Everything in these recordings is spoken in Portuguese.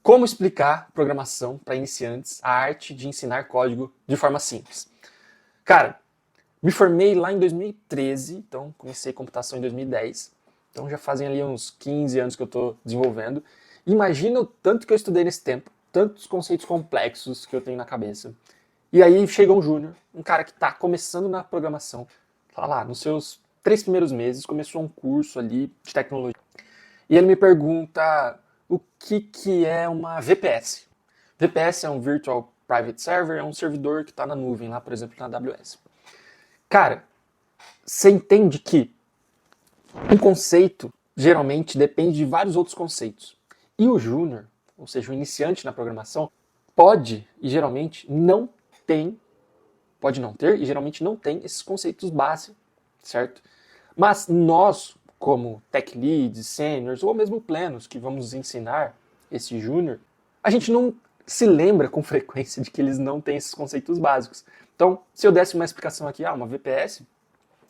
Como explicar programação para iniciantes, a arte de ensinar código de forma simples? Cara, me formei lá em 2013, então comecei computação em 2010. Então já fazem ali uns 15 anos que eu estou desenvolvendo. Imagina o tanto que eu estudei nesse tempo, tantos conceitos complexos que eu tenho na cabeça. E aí chega um júnior, um cara que está começando na programação, tá lá, nos seus 3 primeiros meses, começou um curso ali de tecnologia. E ele me pergunta o que é uma VPS. VPS é um Virtual Private Server, é um servidor que está na nuvem, lá, por exemplo, na AWS. Cara, você entende que um conceito geralmente depende de vários outros conceitos. E o júnior, ou seja, o iniciante na programação, pode e geralmente não tem, pode não ter e geralmente não tem esses conceitos básicos, certo? Mas nós, como tech leads, seniors ou mesmo plenos que vamos ensinar esse júnior, a gente não se lembra com frequência de que eles não têm esses conceitos básicos. Então, se eu desse uma explicação aqui, uma VPS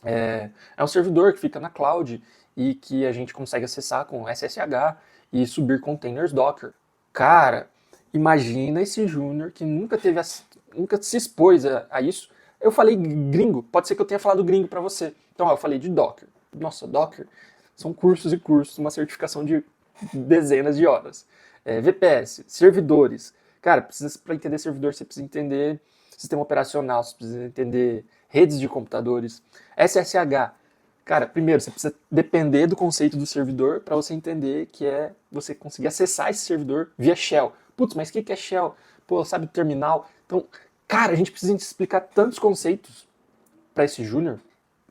é um servidor que fica na cloud e que a gente consegue acessar com SSH e subir containers Docker. Cara, imagina esse júnior que nunca se expôs a isso. Eu falei gringo, pode ser que eu tenha falado gringo para você. Então, eu falei de Docker. Nossa, Docker são cursos e cursos, uma certificação de dezenas de horas. VPS, servidores. Cara, para entender servidor, você precisa entender sistema operacional, você precisa entender redes de computadores. SSH. Cara, primeiro, você precisa depender do conceito do servidor para você entender que é você conseguir acessar esse servidor via shell. Putz, mas o que é shell? Pô, sabe terminal? Então, cara, a gente precisa explicar tantos conceitos para esse júnior,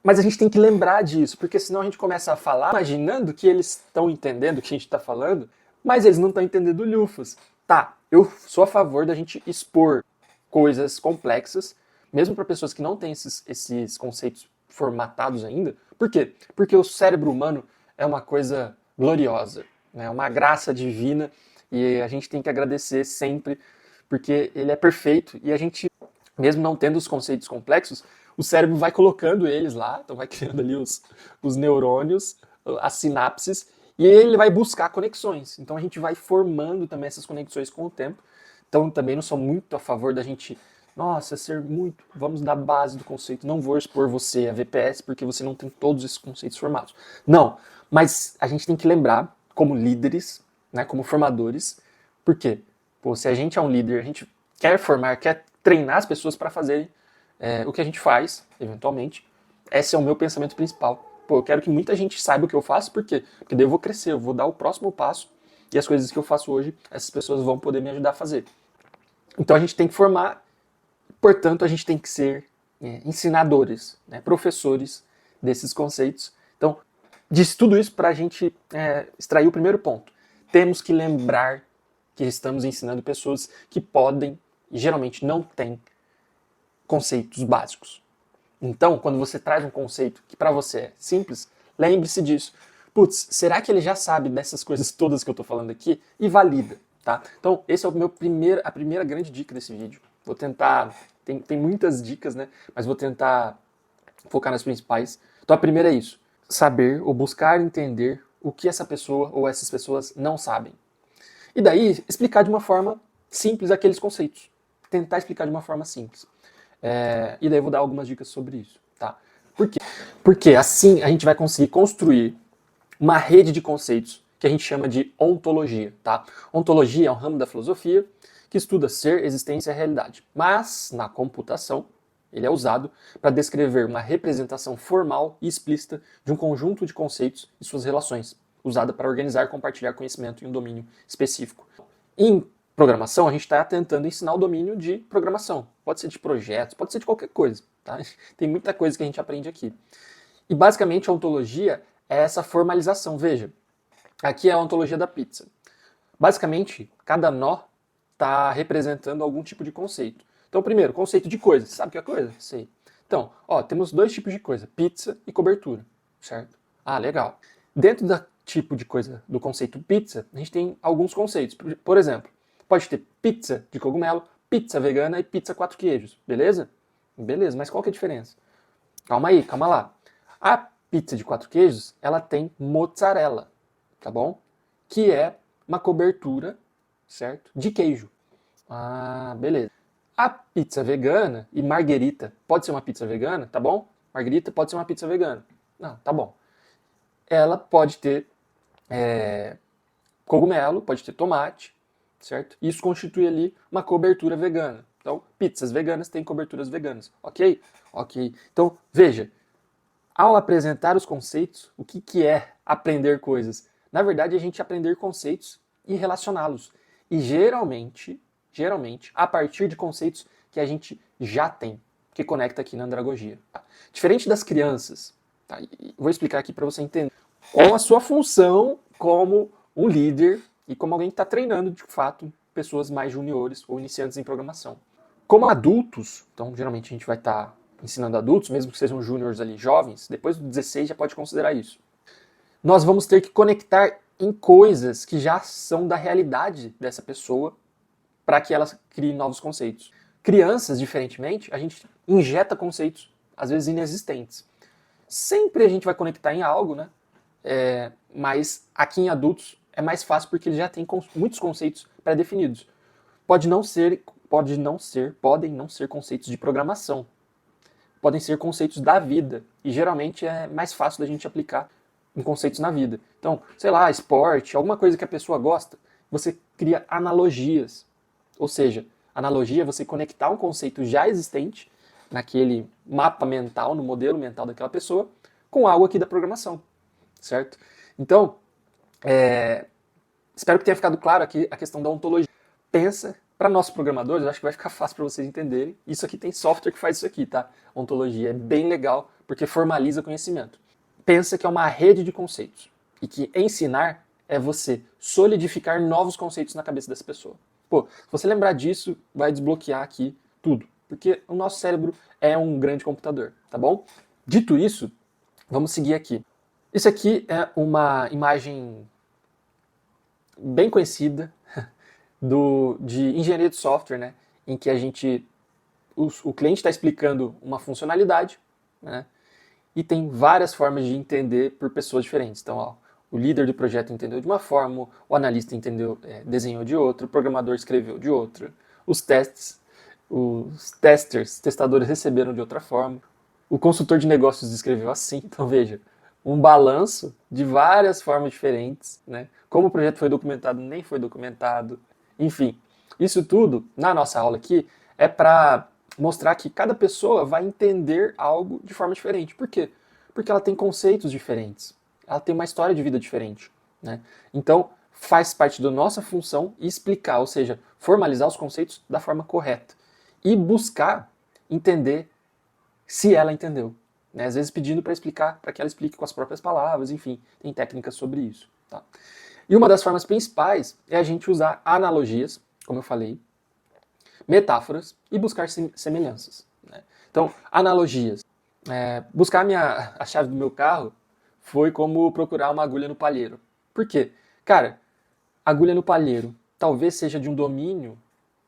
mas a gente tem que lembrar disso, porque senão a gente começa a falar imaginando que eles estão entendendo o que a gente está falando, mas eles não estão entendendo lufas. Tá, eu sou a favor da gente expor coisas complexas, mesmo para pessoas que não têm esses conceitos formatados ainda. Por quê? Porque o cérebro humano é uma coisa gloriosa, né? É uma graça divina e a gente tem que agradecer sempre, porque ele é perfeito e a gente, mesmo não tendo os conceitos complexos, o cérebro vai colocando eles lá, então vai criando ali os neurônios, as sinapses, e ele vai buscar conexões. Então a gente vai formando também essas conexões com o tempo. Então também não sou muito a favor da gente, nossa, ser muito, vamos dar base do conceito, não vou expor você a VPS porque você não tem todos esses conceitos formados. Não, mas a gente tem que lembrar, como líderes, né, como formadores, por quê? Pô, se a gente é um líder, a gente quer formar, quer treinar as pessoas para fazerem o que a gente faz, eventualmente. Esse é o meu pensamento principal. Pô, eu quero que muita gente saiba o que eu faço, por quê? Porque daí eu vou crescer, eu vou dar o próximo passo e as coisas que eu faço hoje, essas pessoas vão poder me ajudar a fazer. Então a gente tem que formar, portanto a gente tem que ser ensinadores, né, professores desses conceitos. Então, disse tudo isso para a gente extrair o primeiro ponto. Temos que lembrar que estamos ensinando pessoas que podem e geralmente não têm conceitos básicos. Então, quando você traz um conceito que para você é simples, lembre-se disso. Putz, será que ele já sabe dessas coisas todas que eu estou falando aqui? E valida, tá? Então, esse é a primeira grande dica desse vídeo. Vou tentar, tem muitas dicas, né? Mas vou tentar focar nas principais. Então, a primeira é isso: saber ou buscar entender o que essa pessoa ou essas pessoas não sabem. E daí, explicar de uma forma simples aqueles conceitos. Tentar explicar de uma forma simples. E daí eu vou dar algumas dicas sobre isso, tá? Por quê? Porque assim a gente vai conseguir construir uma rede de conceitos que a gente chama de ontologia, tá? Ontologia é um ramo da filosofia que estuda ser, existência e realidade. Mas, na computação, ele é usado para descrever uma representação formal e explícita de um conjunto de conceitos e suas relações, usada para organizar e compartilhar conhecimento em um domínio específico. Em programação, a gente está tentando ensinar o domínio de programação. Pode ser de projetos, pode ser de qualquer coisa. Tá? Tem muita coisa que a gente aprende aqui. E basicamente a ontologia é essa formalização. Veja, aqui é a ontologia da pizza. Basicamente, cada nó está representando algum tipo de conceito. Então, primeiro, conceito de coisa. Sabe o que é coisa? Sei. Então, temos dois tipos de coisa, pizza e cobertura, certo? Ah, legal. Dentro do tipo de coisa do conceito pizza, a gente tem alguns conceitos. Por exemplo, pode ter pizza de cogumelo, pizza vegana e pizza 4 queijos, beleza? Beleza, mas qual que é a diferença? Calma aí, calma lá. A pizza de 4 queijos, ela tem mozzarella, tá bom? Que é uma cobertura certo? De queijo. Ah, beleza. A pizza vegana e marguerita pode ser uma pizza vegana, tá bom? Marguerita pode ser uma pizza vegana. Não, tá bom. Ela pode ter cogumelo, pode ter tomate, certo? Isso constitui ali uma cobertura vegana. Então, pizzas veganas têm coberturas veganas, ok? Ok. Então, veja, ao apresentar os conceitos, o que é aprender coisas? Na verdade, a gente aprender conceitos e relacioná-los. E geralmente, a partir de conceitos que a gente já tem, que conecta aqui na andragogia. Tá? Diferente das crianças, tá? Vou explicar aqui para você entender qual a sua função como um líder e como alguém que está treinando, de fato, pessoas mais juniores ou iniciantes em programação. Como adultos, então geralmente a gente vai estar ensinando adultos, mesmo que sejam júniores ali, jovens, depois do 16 já pode considerar isso. Nós vamos ter que conectar em coisas que já são da realidade dessa pessoa para que ela crie novos conceitos. Crianças, diferentemente, a gente injeta conceitos, às vezes inexistentes. Sempre a gente vai conectar em algo, né? Mas aqui em adultos é mais fácil porque eles já têm muitos conceitos pré-definidos. Podem não ser conceitos de programação. Podem ser conceitos da vida. E geralmente é mais fácil da gente aplicar em conceitos na vida. Então, sei lá, esporte, alguma coisa que a pessoa gosta, você cria analogias. Ou seja, analogia é você conectar um conceito já existente naquele mapa mental, no modelo mental daquela pessoa, com algo aqui da programação, certo? Então, espero que tenha ficado claro aqui a questão da ontologia. Pensa, para nossos programadores, acho que vai ficar fácil para vocês entenderem. Isso aqui tem software que faz isso aqui, tá? Ontologia é bem legal, porque formaliza conhecimento. Pensa que é uma rede de conceitos, e que ensinar é você solidificar novos conceitos na cabeça dessa pessoa. Pô, se você lembrar disso, vai desbloquear aqui tudo, porque o nosso cérebro é um grande computador, tá bom? Dito isso, vamos seguir aqui. Isso aqui é uma imagem bem conhecida de engenharia de software, né? Em que o cliente está explicando uma funcionalidade, né? E tem várias formas de entender por pessoas diferentes. Então, ó, o líder do projeto entendeu de uma forma, o analista desenhou de outra, o programador escreveu de outra, os testadores receberam de outra forma, o consultor de negócios escreveu assim. Então, veja, um balanço de várias formas diferentes, né? Como o projeto foi documentado, nem foi documentado, enfim. Isso tudo, na nossa aula aqui, é para mostrar que cada pessoa vai entender algo de forma diferente. Por quê? Porque ela tem conceitos diferentes. Ela tem uma história de vida diferente, né? Então, faz parte da nossa função explicar, ou seja, formalizar os conceitos da forma correta. E buscar entender se ela entendeu. Né? Às vezes pedindo para explicar, para que ela explique com as próprias palavras, enfim, tem técnicas sobre isso. Tá? E uma das formas principais é a gente usar analogias, como eu falei, metáforas e buscar semelhanças. Né? Então, analogias. Buscar a chave do meu carro foi como procurar uma agulha no palheiro. Por quê? Cara, agulha no palheiro talvez seja de um domínio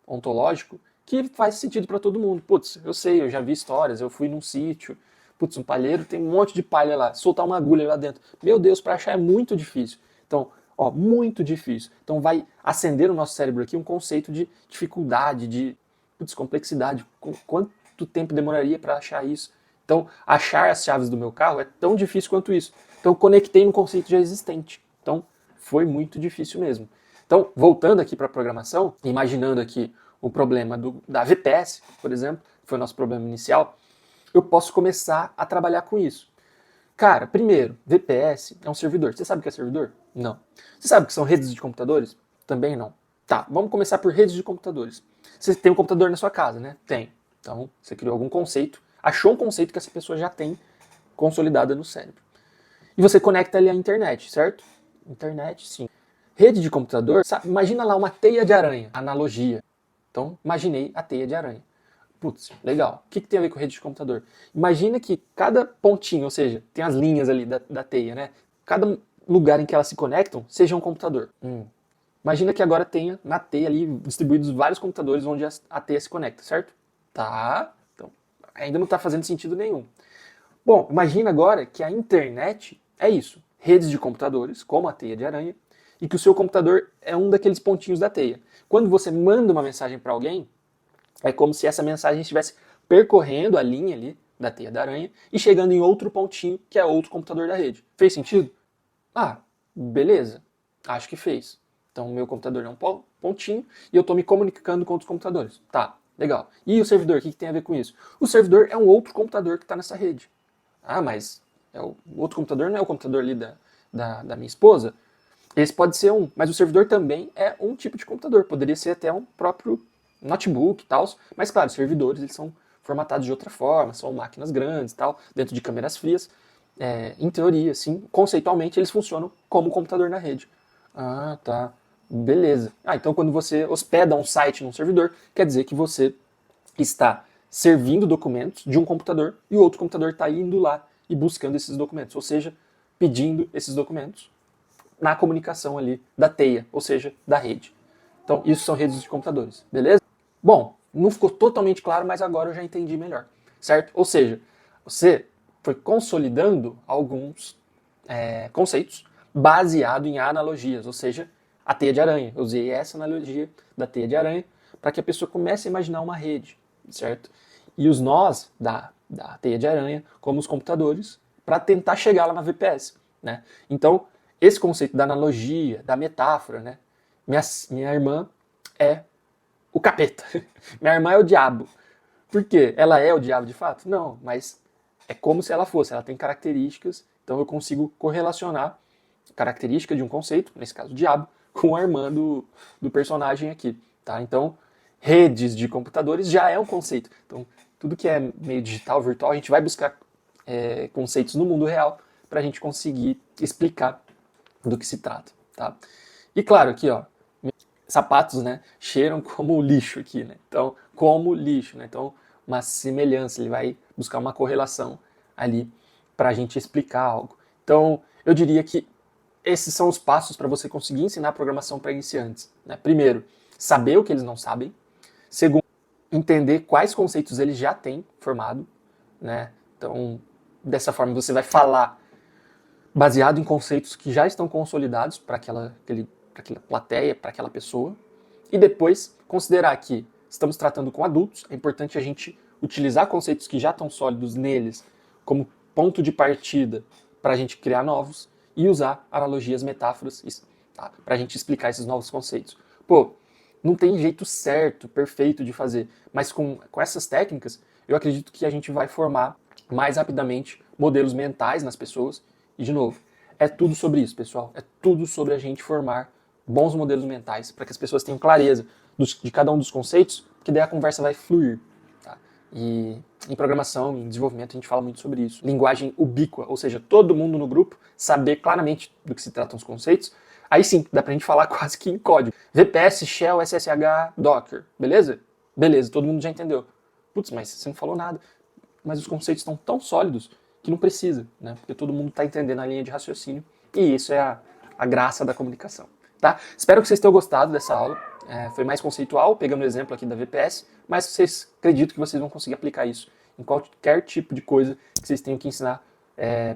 ontológico que faz sentido para todo mundo. Putz, eu sei, eu já vi histórias, eu fui num sítio, putz, um palheiro tem um monte de palha lá, soltar uma agulha lá dentro. Meu Deus, para achar é muito difícil. Então, ó, muito difícil. Então vai acender no nosso cérebro aqui um conceito de dificuldade, de complexidade. Quanto tempo demoraria para achar isso? Então, achar as chaves do meu carro é tão difícil quanto isso. Então, conectei no conceito já existente. Então, foi muito difícil mesmo. Então, voltando aqui para a programação, imaginando aqui o problema da VPS, por exemplo, que foi o nosso problema inicial, eu posso começar a trabalhar com isso. Cara, primeiro, VPS é um servidor. Você sabe o que é servidor? Não. Você sabe o que são redes de computadores? Também não. Tá, vamos começar por redes de computadores. Você tem um computador na sua casa, né? Tem. Então, você criou algum conceito, achou um conceito que essa pessoa já tem consolidada no cérebro. E você conecta ele à internet, certo? Internet, sim. Rede de computador, imagina lá uma teia de aranha, analogia. Então, imaginei a teia de aranha. Putz, legal. O que tem a ver com rede de computador? Imagina que cada pontinho, ou seja, tem as linhas ali da teia, né? Cada lugar em que elas se conectam seja um computador. Imagina que agora tenha na teia ali distribuídos vários computadores onde a teia se conecta, certo? Tá. Então, ainda não está fazendo sentido nenhum. Bom, imagina agora que a internet é isso. Redes de computadores, como a teia de aranha, e que o seu computador é um daqueles pontinhos da teia. Quando você manda uma mensagem para alguém, é como se essa mensagem estivesse percorrendo a linha ali da teia da aranha e chegando em outro pontinho, que é outro computador da rede. Fez sentido? Ah, beleza. Acho que fez. Então, o meu computador é um pontinho e eu estou me comunicando com outros computadores. Tá, legal. E o servidor, o que tem a ver com isso? O servidor é um outro computador que está nessa rede. Ah, mas o outro computador não é o computador ali da minha esposa? Esse pode ser um, mas o servidor também é um tipo de computador. Poderia ser até um próprio notebook e tal. Mas, claro, os servidores eles são formatados de outra forma, são máquinas grandes e tal, dentro de câmeras frias. Em teoria, sim, conceitualmente, eles funcionam como um computador na rede. Ah, tá. Beleza. Então quando você hospeda um site num servidor, quer dizer que você está servindo documentos de um computador e o outro computador está indo lá e buscando esses documentos, ou seja, pedindo esses documentos na comunicação ali da teia, ou seja, da rede. Então, isso são redes de computadores, beleza? Bom, não ficou totalmente claro, mas agora eu já entendi melhor, certo? Ou seja, você foi consolidando alguns conceitos baseado em analogias, ou seja, a teia de aranha. Eu usei essa analogia da teia de aranha para que a pessoa comece a imaginar uma rede, certo? E os nós da teia de aranha, como os computadores, para tentar chegar lá na VPS, né? Então, esse conceito da analogia, da metáfora, né? Minha irmã é o capeta. Minha irmã é o diabo. Por quê? Ela é o diabo de fato? Não, mas é como se ela fosse. Ela tem características, então eu consigo correlacionar a característica de um conceito, nesse caso o diabo, com a irmã do personagem aqui. Tá? Então, redes de computadores já é um conceito. Então, tudo que é meio digital, virtual, a gente vai buscar conceitos no mundo real para a gente conseguir explicar do que se trata. Tá? E claro, aqui, ó, sapatos, né, cheiram como lixo aqui, né? Então, como lixo, né? Então, uma semelhança, ele vai buscar uma correlação ali para a gente explicar algo. Então, eu diria que esses são os passos para você conseguir ensinar programação para iniciantes. Né? Primeiro, saber o que eles não sabem. Segundo, entender quais conceitos eles já têm formado. Né? Então, dessa forma, você vai falar baseado em conceitos que já estão consolidados para aquela plateia, para aquela pessoa. E depois, considerar que estamos tratando com adultos, é importante a gente utilizar conceitos que já estão sólidos neles como ponto de partida para a gente criar novos e usar analogias, metáforas, tá? Para a gente explicar esses novos conceitos. Pô, não tem jeito certo, perfeito de fazer, mas com essas técnicas, eu acredito que a gente vai formar mais rapidamente modelos mentais nas pessoas. E, de novo, é tudo sobre isso, pessoal. É tudo sobre a gente formar bons modelos mentais para que as pessoas tenham clareza de cada um dos conceitos, porque daí a conversa vai fluir. Tá? E em programação, em desenvolvimento, a gente fala muito sobre isso. Linguagem ubíqua, ou seja, todo mundo no grupo saber claramente do que se tratam os conceitos. Aí sim, dá pra gente falar quase que em código. VPS, Shell, SSH, Docker, beleza? Beleza, todo mundo já entendeu. Putz, mas você não falou nada. Mas os conceitos estão tão sólidos que não precisa, né? Porque todo mundo está entendendo a linha de raciocínio. E isso é a graça da comunicação. Tá? Espero que vocês tenham gostado dessa aula. Foi mais conceitual, pegando o exemplo aqui da VPS, mas vocês acredito que vocês vão conseguir aplicar isso em qualquer tipo de coisa que vocês tenham que ensinar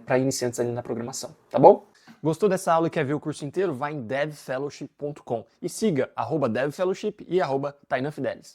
para iniciantes ali na programação. Tá bom? Gostou dessa aula e quer ver o curso inteiro? Vai em devfellowship.com e siga @devfellowship e @tainanfidelis.